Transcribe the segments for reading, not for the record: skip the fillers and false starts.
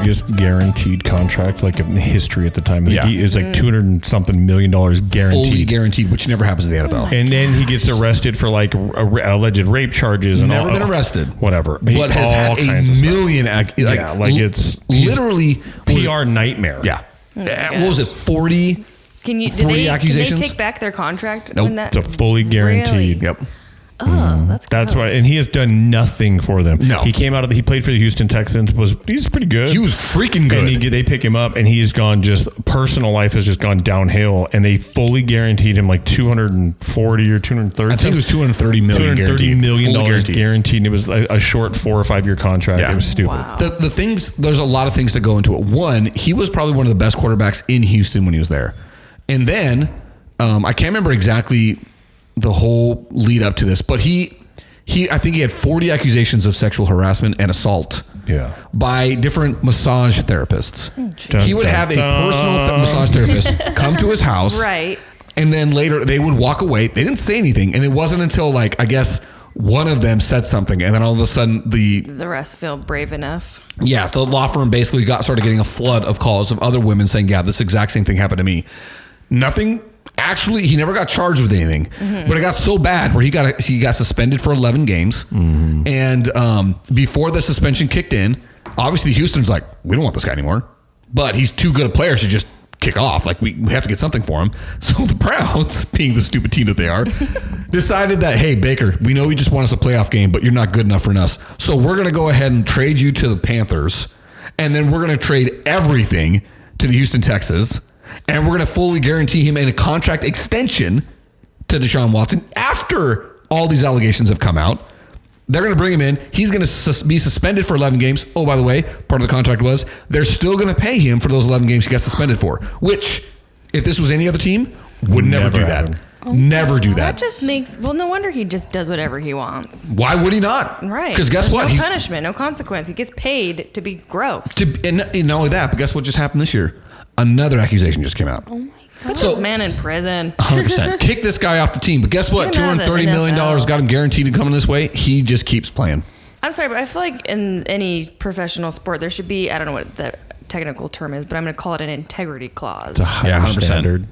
biggest guaranteed contract like in history at the time. Yeah. It was like $200 and something million guaranteed. Fully guaranteed, which never happens in the NFL. And then he gets arrested for like alleged rape charges. And never been arrested. Whatever. But has had a million. It's literally PR nightmare. Yeah. What was it? 40 accusations? Can they take back their contract? Nope. It's a fully guaranteed. Really? Yep. Oh, that's why, and he has done nothing for them. No, he came out of he played for the Houston Texans. He's pretty good. He was freaking good. And they pick him up, and he's gone. Just personal life has just gone downhill. And they fully guaranteed him like 240 or 230. I think it was 230 million. $230 million guaranteed. And it was a short 4 or 5 year contract. Yeah. It was stupid. Wow. The things. There's a lot of things that go into it. One, he was probably one of the best quarterbacks in Houston when he was there, and then I can't remember exactly the whole lead up to this, but I think he had 40 accusations of sexual harassment and assault by different massage therapists. He would have a personal massage therapist come to his house. Right. And then later they would walk away. They didn't say anything. And it wasn't until like, I guess one of them said something. And then all of a sudden the rest feel brave enough. Yeah. The law firm basically started getting a flood of calls of other women saying, yeah, this exact same thing happened to me. Nothing. Actually, he never got charged with anything, but it got so bad where he got suspended for 11 games. And before the suspension kicked in, obviously Houston's like, we don't want this guy anymore, but he's too good a player to just kick off. Like we have to get something for him. So the Browns, being the stupid team that they are, decided that, hey, Baker, we know you just want us a playoff game, but you're not good enough for us. So we're going to go ahead and trade you to the Panthers. And then we're going to trade everything to the Houston Texans. And we're going to fully guarantee him in a contract extension to Deshaun Watson after all these allegations have come out. They're going to bring him in. He's going to be suspended for 11 games. Oh, by the way, part of the contract was they're still going to pay him for those 11 games he got suspended for, which, if this was any other team, would never do that. Never do that. That just makes, no wonder he just does whatever he wants. Why would he not? Right. Because guess what? No punishment, no consequence. He gets paid to be gross. And not only that, but guess what just happened this year? Another accusation just came out. Oh my God. Put this man in prison. 100%. Kick this guy off the team. But guess what? $230 million got him guaranteed to come in this way. He just keeps playing. I'm sorry, but I feel like in any professional sport, there should be, I don't know what the technical term is, but I'm going to call it an integrity clause. It's a higher standard.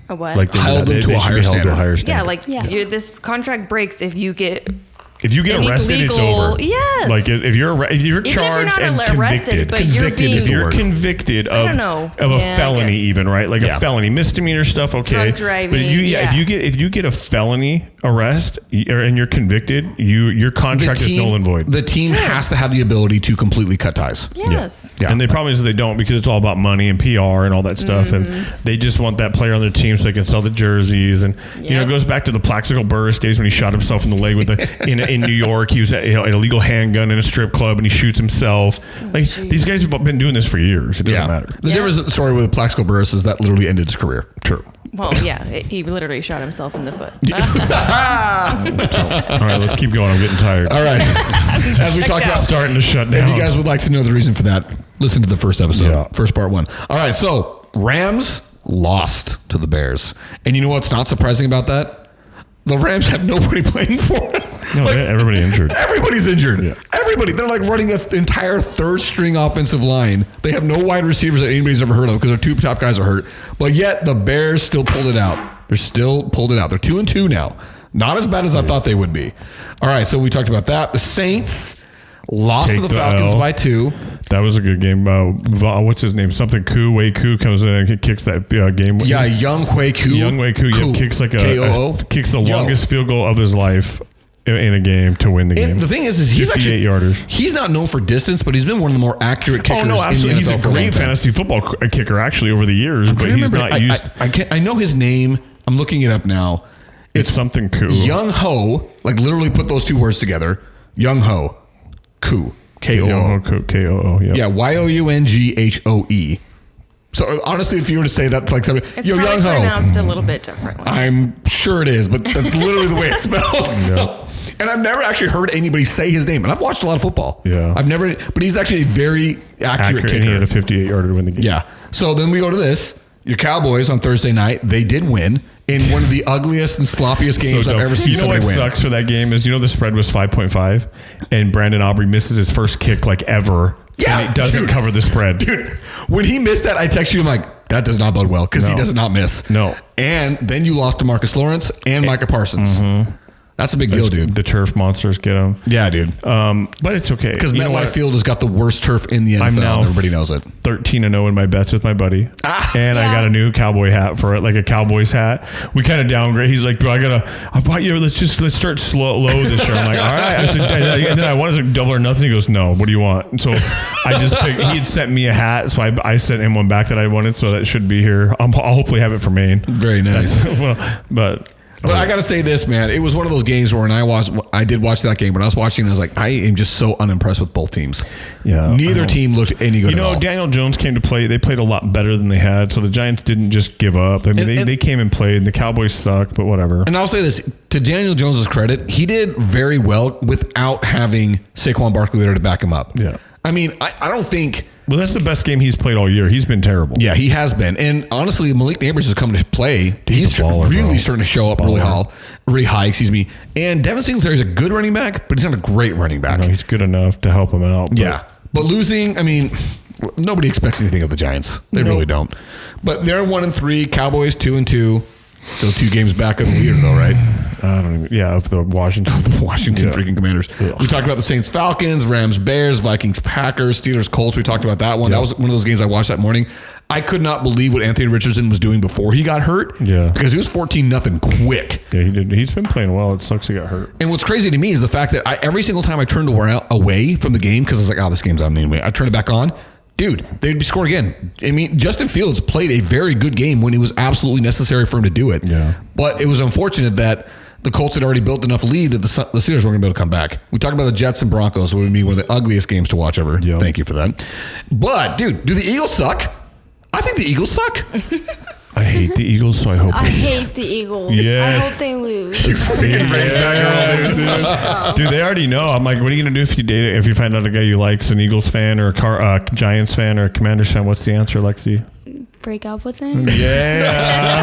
A what? Like held them to a higher standard. Yeah, like this contract breaks if you get arrested, illegal, it's over. Yes. Like if you're charged and arrested, convicted, if you're convicted of a felony, even right, like a felony, misdemeanor stuff, okay. Drunk driving, but if you get a felony arrest and you're convicted, your contract is null and void. The team has to have the ability to completely cut ties. Yes. Yeah. And the problem is they don't, because it's all about money and PR and all that stuff, and they just want that player on their team so they can sell the jerseys. And it goes back to the Plaxico Burress days when he shot himself in the leg with in New York. He was at an illegal handgun in a strip club and he shoots himself. These guys have been doing this for years. It doesn't matter. The difference in the story with Plaxico Burress is that literally ended his career. True. Well, he literally shot himself in the foot. All right, let's keep going. I'm getting tired. All right. As we talked about starting to shut down. If you guys would like to know the reason for that, listen to the first episode, first part 1. All right, so Rams lost to the Bears. And you know what's not surprising about that? The Rams have nobody playing for them. No, everybody injured. Everybody's injured. Yeah. Everybody. They're like running an entire third string offensive line. They have no wide receivers that anybody's ever heard of because their 2 top guys are hurt. But yet the Bears still pulled it out. They're 2-2 now. Not as bad as I thought they would be. All right, so we talked about that. The Saints lost to the Falcons by 2. That was a good game. What's his name? Something Wei Koo comes in and kicks that game. Yeah, Young Wei Koo. Kicks like kicks the Yo. longest field goal of his life in a game to win the game. The thing is he's 58 yarders. He's not known for distance, but he's been one of the more accurate kickers. Oh no, absolutely. In the He's NFL a great fantasy football kicker actually over the years, but he's not used. I know his name. I'm looking it up now. It's something Koo. Young Ho, like literally put those 2 words together. Young Ho, Koo. K-O-O. K-O-O, yeah. Yeah, Y-O-U-N-G-H-O-E. So honestly, if you were to say that like somebody, it's Young Ho, pronounced a little bit differently. I'm sure it is, but that's literally the way it spells. Yeah. And I've never actually heard anybody say his name, and I've watched a lot of football. Yeah, but he's actually a very accurate kicker. And he had a 58-yarder to win the game. Yeah. So then we go to this. Your Cowboys on Thursday night, they did win in one of the ugliest and sloppiest games I've ever seen somebody win. You know what sucks for that game is, the spread was 5.5, and Brandon Aubrey misses his first kick like ever. Yeah, and he doesn't cover the spread. Dude, when he missed that, I text you, I'm like, that does not bode well because he does not miss. No. And then you lost to Marcus Lawrence and Micah Parsons. That's a big deal, dude. The turf monsters get him. Yeah, dude. But it's okay. Because MetLife Field has got the worst turf in the NFL. I'm now everybody knows it. 13-0 in my bets with my buddy. And I got a new cowboy hat for it, like a Cowboys hat. We kind of downgrade. He's like, bro, I bought you, let's start low this year. I'm like, all right. I said, and then I wanted to double or nothing. He goes, no, what do you want? And so I just picked, he had sent me a hat. So I sent him one back that I wanted. So that should be here. I'll hopefully have it for Maine. Very nice. But I got to say this, man. It was one of those games where I did watch that game, but I was watching and I was like, I am just so unimpressed with both teams. Yeah. Neither team looked any good at all. Daniel Jones came to play. They played a lot better than they had. So the Giants didn't just give up. I mean, they came and played. And the Cowboys sucked, but whatever. And I'll say this, to Daniel Jones' credit, he did very well without having Saquon Barkley there to back him up. Yeah. I mean, I don't think... Well, that's the best game he's played all year. He's been terrible. Yeah, he has been. And honestly, Malik Neighbors has come to play. He's baller, really starting to show up really high, And Devin Singletary is a good running back, but he's not a great running back. No, he's good enough to help him out. Yeah. But losing, I mean, nobody expects anything of the Giants. They really don't. But they're 1-3, Cowboys 2-2. Still 2 games back of the leader, though, right? I don't even. Yeah, of the Washington freaking Commanders. Yeah. We talked about the Saints, Falcons, Rams, Bears, Vikings, Packers, Steelers, Colts. We talked about that one. Yeah. That was one of those games I watched that morning. I could not believe what Anthony Richardson was doing before he got hurt. Yeah, because he was 14-0 quick. Yeah, he did. He's been playing well. It sucks he got hurt. And what's crazy to me is the fact that every single time I turned away from the game because I was like, oh, this game's on anyway. I turned it back on. Dude, they'd be scored again. I mean, Justin Fields played a very good game when it was absolutely necessary for him to do it. Yeah. But it was unfortunate that the Colts had already built enough lead that the Steelers weren't going to be able to come back. We talked about the Jets and Broncos, which would be one of the ugliest games to watch ever. Yep. Thank you for that. But, dude, do the Eagles suck? I think the Eagles suck. I hate the Eagles, so I hope. I hate the Eagles. Yes. I hope they lose. Dude, they already know. I'm like, what are you gonna do if you find out a guy you like's an Eagles fan or a Giants fan or a Commanders fan? What's the answer, Lexi? Break up with him? Yeah.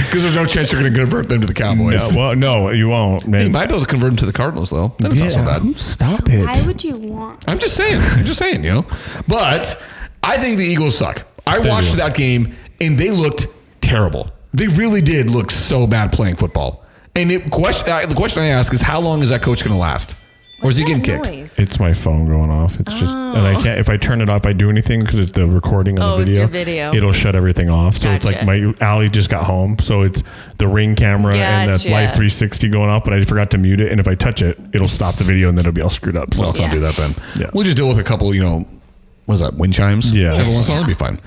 Because there's no chance you're going to convert them to the Cowboys. No, you won't, man. You might be able to convert them to the Cardinals, though. That's not so bad. Stop it. Why would you want? I'm just saying, you know. But I think the Eagles suck. I watched that game, and they looked terrible. They really did look so bad playing football. And the question I ask is, how long is that coach going to last? Or is he getting kicked? It's my phone going off. It's just, and I can't, if I turn it off, I do anything because it's the recording of the video. It's your video. It'll shut everything off. So it's like Allie just got home. So it's the Ring camera and the Live 360 going off, but I forgot to mute it. And if I touch it, it'll stop the video and then it'll be all screwed up. So let's not do that then. Yeah. We'll just deal with a couple, what is that, wind chimes? Yeah. Every once in a while, it'll be fine.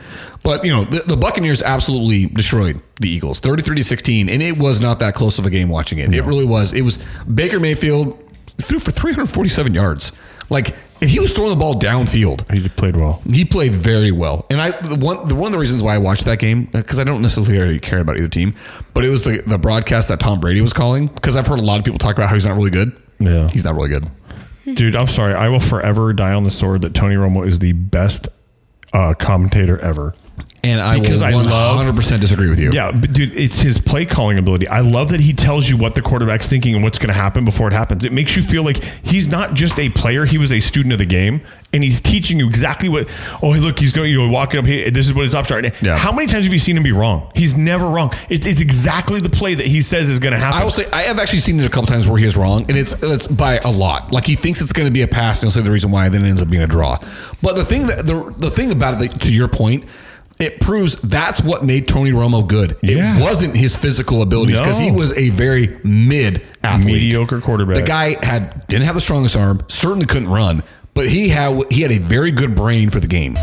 But, the Buccaneers absolutely destroyed the Eagles, 33-16. And it was not that close of a game watching it. No. It really was. It was Baker Mayfield threw for 347 yards. Like, if he was throwing the ball downfield, he played well. He played very well. And one of the reasons why I watched that game, because I don't necessarily care about either team, but it was the broadcast that Tom Brady was calling. Because I've heard a lot of people talk about how he's not really good. Yeah, he's not really good. Dude, I'm sorry. I will forever die on the sword that Tony Romo is the best commentator ever. And I will 100% disagree with you. Yeah, but dude, it's his play calling ability. I love that he tells you what the quarterback's thinking and what's going to happen before it happens. It makes you feel like he's not just a player; he was a student of the game, and he's teaching you exactly what. Oh, hey, look, he's going. Walking up here. This is what his options are. Yeah. How many times have you seen him be wrong? He's never wrong. It's exactly the play that he says is going to happen. I will say I have actually seen it a couple times where he is wrong, and it's by a lot. Like he thinks it's going to be a pass, and he'll say the reason why, then it ends up being a draw. But the thing about it, to your point. It proves that's what made Tony Romo good. Yeah. It wasn't his physical abilities because he was a very mid athlete. Mediocre quarterback. The guy didn't have the strongest arm, certainly couldn't run, but he had a very good brain for the game.